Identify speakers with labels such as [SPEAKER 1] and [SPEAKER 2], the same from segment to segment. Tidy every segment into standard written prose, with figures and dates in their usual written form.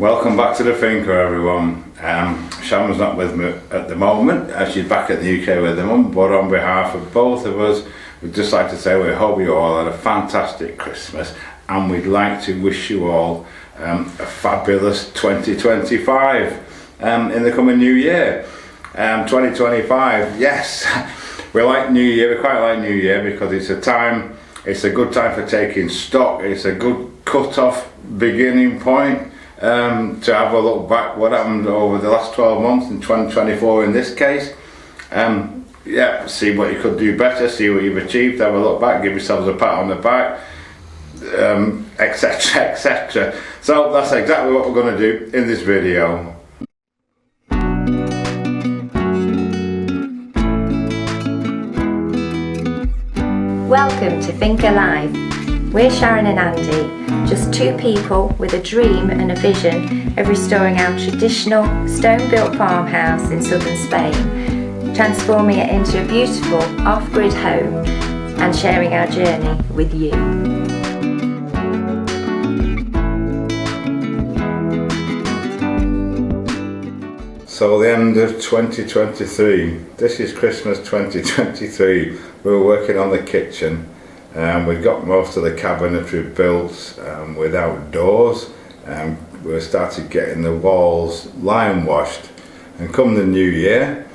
[SPEAKER 1] Welcome back to the Thinker, everyone. Sharon's not with me at the moment, she's back at the UK with her mum, but on behalf of both of us, we'd just like to say we hope you all had a fantastic Christmas, and we'd like to wish you all a fabulous 2025 in the coming new year. 2025, yes, we like New Year, we quite like New Year because it's a good time for taking stock, it's a good cut-off beginning point. To have a look back what happened over the last 12 months in 2024 in this case. See what you could do better, see what you've achieved, have a look back, give yourselves a pat on the back, etc, etc. So that's exactly what we're going to do in this video.
[SPEAKER 2] Welcome to Thinker Live. We're Sharon and Andy, just two people with a dream and a vision of restoring our traditional stone-built farmhouse in southern Spain, transforming it into a beautiful off-grid home and sharing our journey with you.
[SPEAKER 1] So the end of 2023, this is Christmas 2023, we were working on the kitchen. We've got most of the cabinetry built without doors. We started getting the walls lime washed, and come the new year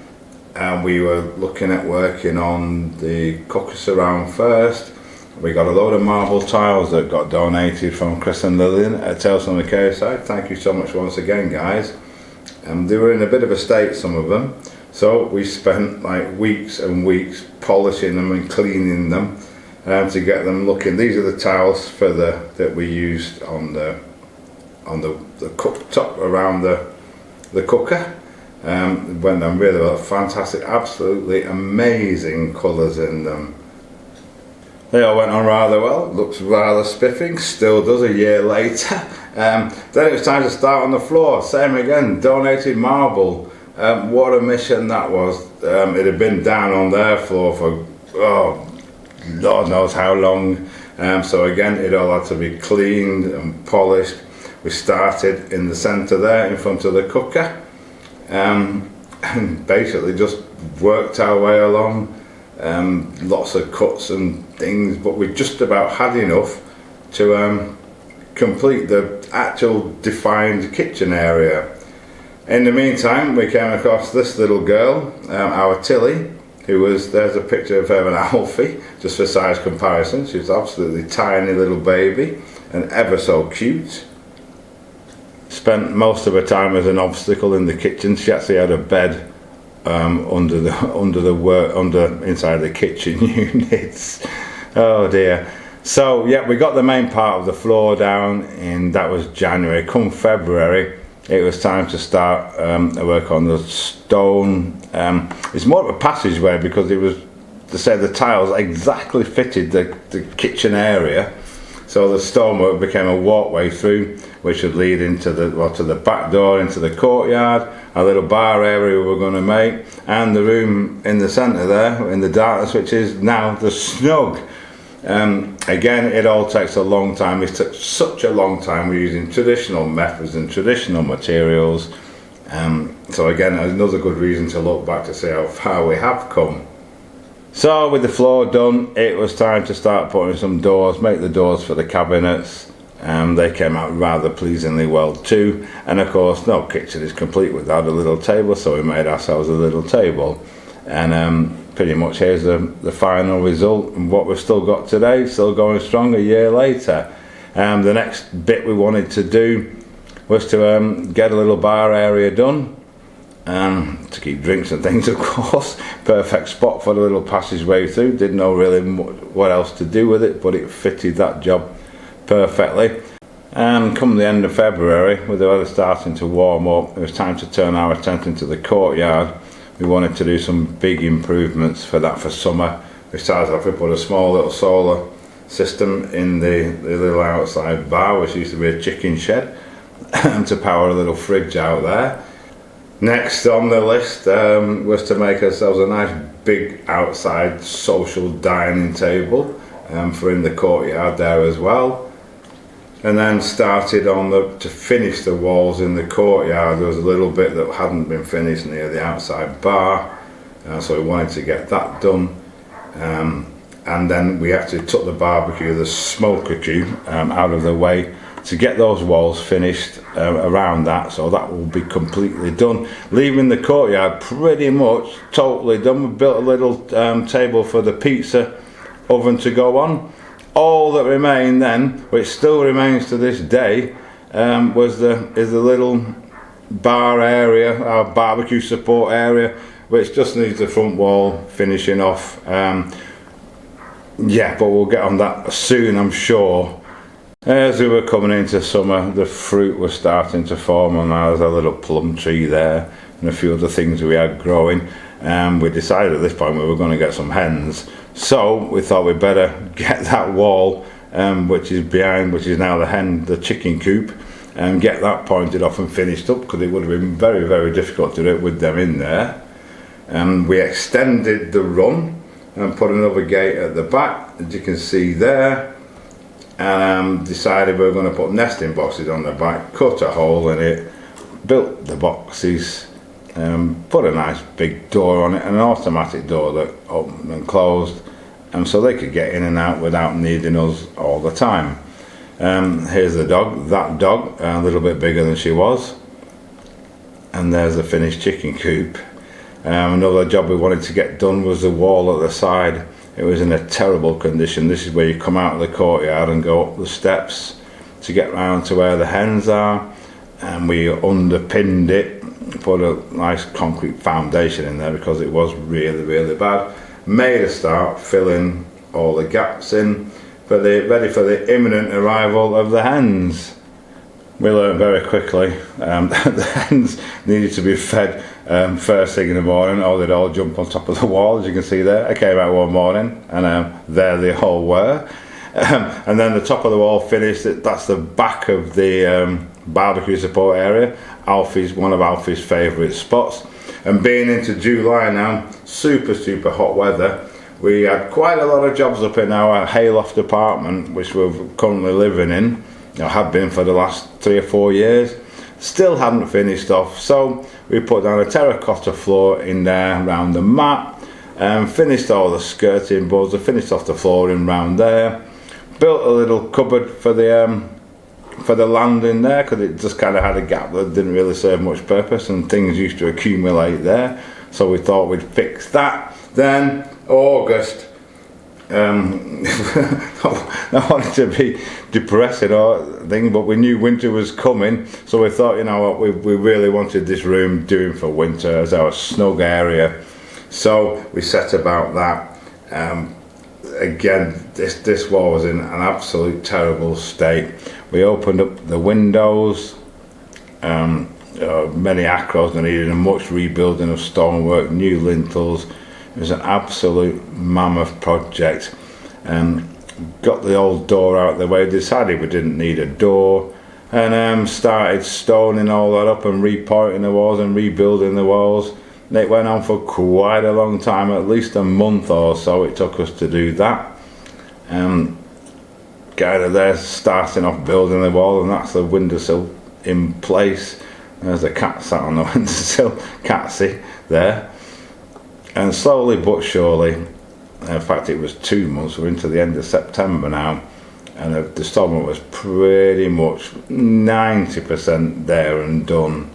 [SPEAKER 1] we were looking at working on the cooker surround first. We got a load of marble tiles that got donated from Chris and Lillian at Tales on the Quayside. Thank you so much once again, guys. They were in a bit of a state, some of them, so we spent like weeks and weeks polishing them and cleaning them to get them looking. These are the tiles for that we used on the cooktop around the cooker. Went on really well, fantastic, absolutely amazing colours in them. They all went on rather well, looks rather spiffing, still does a year later. Then it was time to start on the floor, same again, donated marble. What a mission that was. It had been down on their floor for Lord knows how long, so again it all had to be cleaned and polished. We started in the centre there in front of the cooker and basically just worked our way along, lots of cuts and things, but we just about had enough to complete the actual defined kitchen area. In the meantime we came across this little girl, our Tilly, there's a picture of her and Alfie, just for size comparison. She's absolutely tiny little baby and ever so cute. Spent most of her time as an obstacle in the kitchen. She actually had a bed inside the kitchen units. Oh dear. So yeah, we got the main part of the floor down, and that was January. Come February, it was time to start work on the stone. It's more of a passageway because it was, to say, the tiles exactly fitted the kitchen area, so the stonework became a walkway through, which would lead into to the back door, into the courtyard, a little bar area we were going to make, and the room in the centre there, in the darkness, which is now the Snug. Again, it all takes a long time. It took such a long time. We're using traditional methods and traditional materials. So again, another good reason to look back to see how far we have come. So with the floor done, it was time to start putting some doors, make the doors for the cabinets. They came out rather pleasingly well too. And of course, no kitchen is complete without a little table, so we made ourselves a little table. And pretty much here's the final result, and what we've still got today, still going strong a year later. The next bit we wanted to do was to get a little bar area done, to keep drinks and things, of course. Perfect spot for the little passageway through. Didn't know really what else to do with it, but it fitted that job perfectly. And come the end of February, with the weather starting to warm up, it was time to turn our attention to the courtyard. We wanted to do some big improvements for that for summer. We started off, we put a small little solar system in the little outside bar, which used to be a chicken shed, to power a little fridge out there. Next on the list was to make ourselves a nice big outside social dining table for in the courtyard there as well. and then started on to finish the walls in the courtyard. There was a little bit that hadn't been finished near the outside bar, so we wanted to get that done. And then we actually took the barbecue, the smoker queue, out of the way to get those walls finished around that, so that will be completely done, leaving the courtyard pretty much totally done. We built a little table for the pizza oven to go on. All that remained then, which still remains to this day, is the little bar area, our barbecue support area, which just needs the front wall finishing off. Yeah, but we'll get on that soon, I'm sure. As we were coming into summer, the fruit was starting to form, and there's a little plum tree there and a few other things we had growing. We decided at this point we were going to get some hens, so we thought we'd better get that wall, which is now the chicken coop, and get that pointed off and finished up, because it would have been very, very difficult to do it with them in there. We extended the run and put another gate at the back, as you can see there, and decided we were going to put nesting boxes on the back, cut a hole in it, built the boxes, put a nice big door on it, an automatic door that opened and closed, and so they could get in and out without needing us all the time. Here's the dog, that dog, a little bit bigger than she was, and there's the finished chicken coop. Another job we wanted to get done was the wall at the side. It was in a terrible condition. This is where you come out of the courtyard and go up the steps to get round to where the hens are, and we underpinned it, put a nice concrete foundation in there because it was really, really bad. Made a start filling all the gaps in ready for the imminent arrival of the hens. We learned very quickly the hens needed to be fed first thing in the morning, or they'd all jump on top of the wall, as you can see there. I came out one morning and there they all were. And then the top of the wall finished, that's the back of the barbecue support area. One of Alfie's favourite spots. And being into July now, super hot weather, we had quite a lot of jobs up in our hayloft apartment, which we're currently living in, have been for the last 3 or 4 years. Still hadn't finished off, so we put down a terracotta floor in there around the mat, and finished all the skirting boards, finished off the flooring round there, built a little cupboard for the landing there, because it just kind of had a gap that didn't really serve much purpose and things used to accumulate there, so we thought we'd fix that. Then August, I wanted to be depressing or thing, but we knew winter was coming, so we thought, you know what, we really wanted this room doing for winter as our snug area, so we set about that. Again, this wall was in an absolute terrible state. We opened up the windows, many acros that needed a much rebuilding of stonework, new lintels. It was an absolute mammoth project. Got the old door out of the way, decided we didn't need a door, and started stoning all that up and repointing the walls and rebuilding the walls. And it went on for quite a long time, at least a month or so it took us to do that. Guy there starting off building the wall, and that's the windowsill in place. There's a cat sat on the windowsill, Catsy there. And slowly but surely, in fact it was 2 months, we're into the end of September now, and the stonework was pretty much 90% there and done.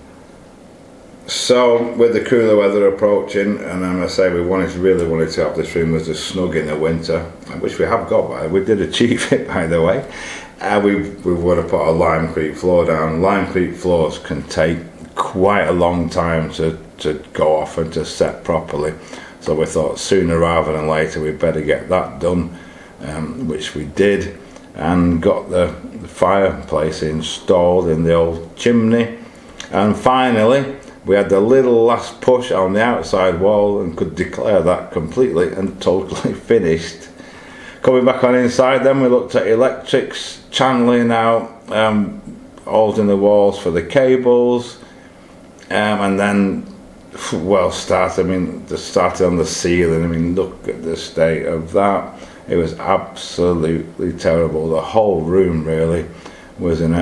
[SPEAKER 1] So with the cooler weather approaching, and I must say we really wanted to have this room as a snug in the winter, which we have got, we did achieve it by the way. We would have put a limecrete floor down. Limecrete floors can take quite a long time to go off and to set properly, so we thought sooner rather than later we'd better get that done, which we did, and got the fireplace installed in the old chimney, and finally we had the little last push on the outside wall and could declare that completely and totally finished. Coming back on inside then, we looked at electrics, channeling out, holes in the walls for the cables, and then started on the ceiling. Look at the state of that. It was absolutely terrible. The whole room really was in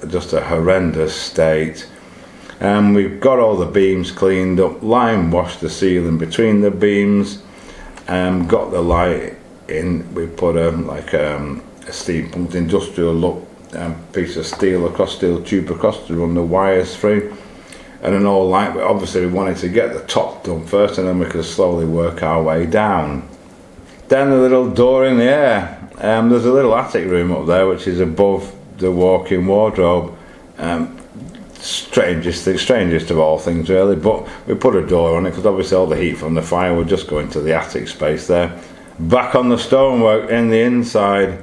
[SPEAKER 1] just a horrendous state. We've got all the beams cleaned up, lime washed the ceiling between the beams, got the light in. We put a steampunked industrial look piece of steel tube across to run the wires through, and an all light. But obviously we wanted to get the top done first, and then we could slowly work our way down. Then the little door in the air. There's a little attic room up there which is above the walk-in wardrobe. Strangest of all things really, but we put a door on it because obviously all the heat from the fire would just go into the attic space there. Back on the stonework in the inside,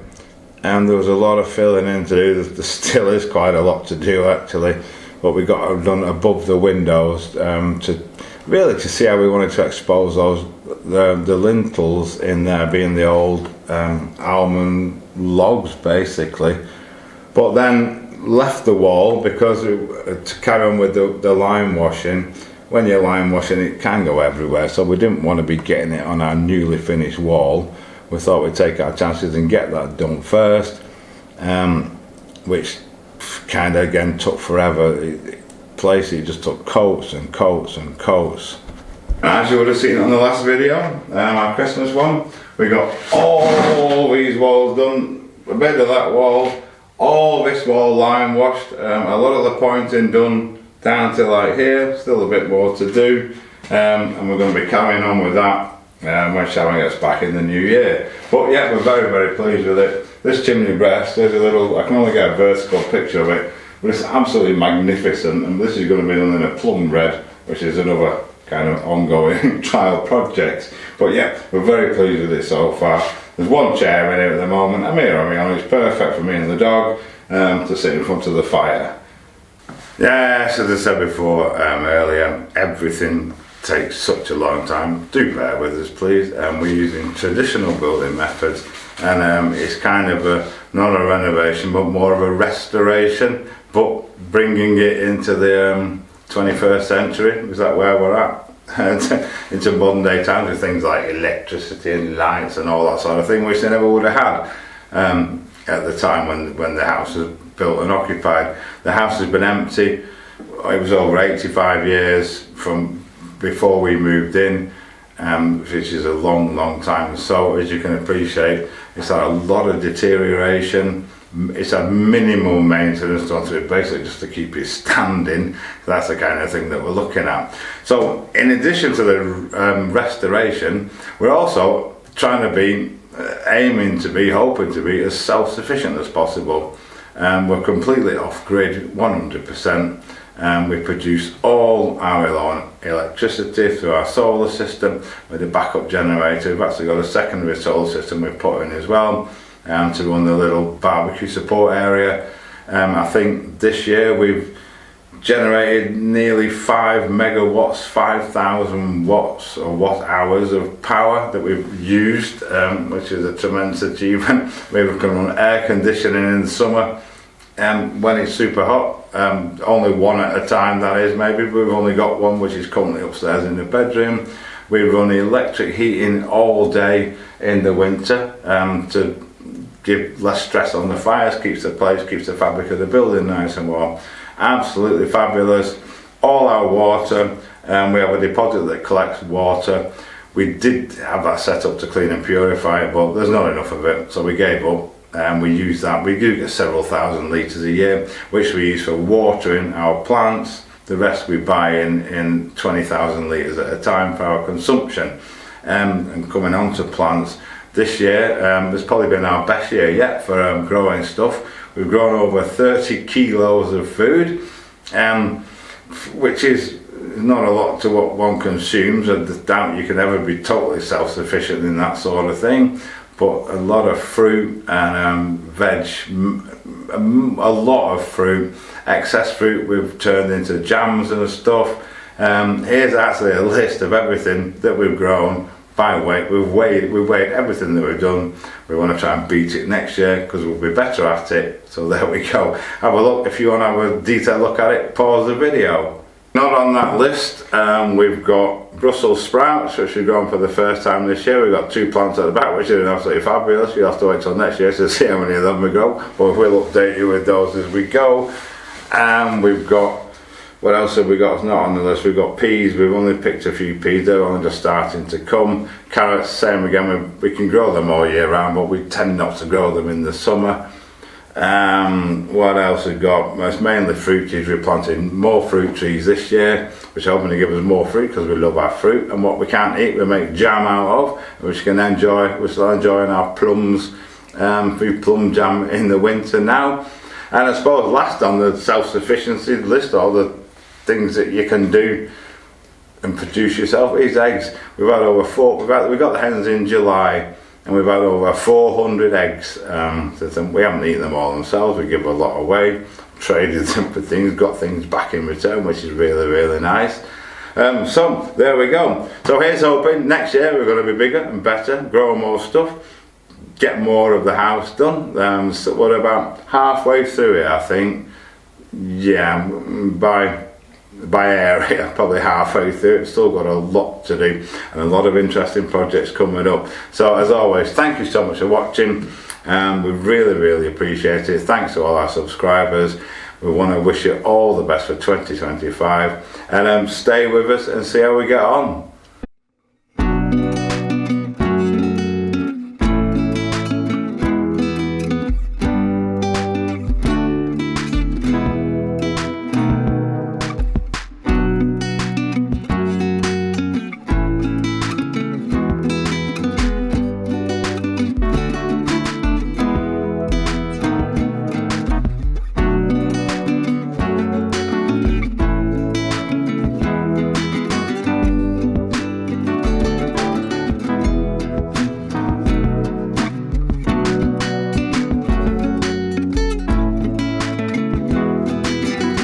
[SPEAKER 1] and there was a lot of filling in to do. There still is quite a lot to do actually, but we got it done above the windows to see how we wanted to expose the lintels in there, being the old almond logs basically. But then left the wall because to carry on with the lime washing. When you're lime washing, it can go everywhere, so we didn't want to be getting it on our newly finished wall. We thought we'd take our chances and get that done first, which kind of again took forever. It just took coats and coats and coats. As you would have seen on the last video, our Christmas one, we got all these walls done, a bit of that wall, all this wall lime washed, a lot of the pointing done down to like here, still a bit more to do, and we're going to be carrying on with that when Sharon gets back in the new year. But yeah, we're very, very pleased with it. This chimney breast, there's a little, I can only get a vertical picture of it, but it's absolutely magnificent, and this is going to be done in a plum red, which is another kind of ongoing trial project. But yeah, we're very pleased with it so far. There's one chair in here at the moment, a mirror on it, it's perfect for me and the dog to sit in front of the fire. Yes, as I said before earlier, everything takes such a long time. Do bear with us please. We're using traditional building methods, and it's kind of not a renovation but more of a restoration, but bringing it into the 21st century. Is that where we're at? Into modern day times with things like electricity and lights and all that sort of thing, which they never would have had at the time when the house was built and occupied. The house has been empty. It was over 85 years from before we moved in, which is a long time. So as you can appreciate, it's had a lot of deterioration. It's had minimal maintenance done to it, basically just to keep it standing. That's the kind of thing that we're looking at. So in addition to the restoration, we're also trying to be, hoping to be as self-sufficient as possible. We're completely off-grid, 100%. We produce all our own electricity through our solar system with a backup generator. We've actually got a secondary solar system we've put in as well, to run the little barbecue support area. I think this year we've generated nearly 5 megawatts, 5,000 watts or watt hours of power that we've used, which is a tremendous achievement. We can run air conditioning in the summer when it's super hot, only one at a time that is, maybe. We've only got one which is currently upstairs in the bedroom. We run electric heating all day in the winter to give less stress on the fires, keeps the fabric of the building nice and warm. Absolutely fabulous. All our water, we have a deposit that collects water. We did have that set up to clean and purify it, but there's not enough of it, so we gave up. We use that. We do get several thousand litres a year, which we use for watering our plants. The rest we buy in 20,000 litres at a time for our consumption. And coming on to plants, this year has probably been our best year yet for growing stuff. We've grown over 30 kilos of food, which is not a lot to what one consumes. I doubt you can ever be totally self-sufficient in that sort of thing, but a lot of fruit and veg, a lot of fruit, excess fruit we've turned into jams and stuff. Here's actually a list of everything that we've grown by weight. We've weighed everything that we've done. We want to try and beat it next year because we'll be better at it. So there we go. Have a look. If you want to have a detailed look at it, pause the video. And not on that list, we've got Brussels sprouts, which we've grown for the first time this year. We've got 2 plants at the back, which are absolutely fabulous. You'll have to wait till next year to see how many of them we grow, but we'll update you with those as we go. And we've got, what else have we got? It's not on the list. We've got peas. We've only picked a few peas. They're only just starting to come. Carrots, same again. We can grow them all year round, but we tend not to grow them in the summer. What else we've got? It's mainly fruit trees. We're planting more fruit trees this year, which are hoping to give us more fruit because we love our fruit. And what we can't eat, we make jam out of, which we can enjoy. We're still enjoying our plums, through plum jam in the winter now. And I suppose last on the self-sufficiency list, all the things that you can do and produce yourself is eggs. We've had over we got the hens in July, and we've had over 400 eggs. We haven't eaten them all themselves. We give a lot away, traded them for things, got things back in return, which is really, really nice. So there we go. So here's hoping next year we're going to be bigger and better, grow more stuff, get more of the house done. So we're about halfway through it, I think. Yeah, by area, probably halfway through. It's still got a lot to do and a lot of interesting projects coming up. So as always, thank you so much for watching. We really, really appreciate it. Thanks to all our subscribers. We want to wish you all the best for 2025, and stay with us and see how we get on.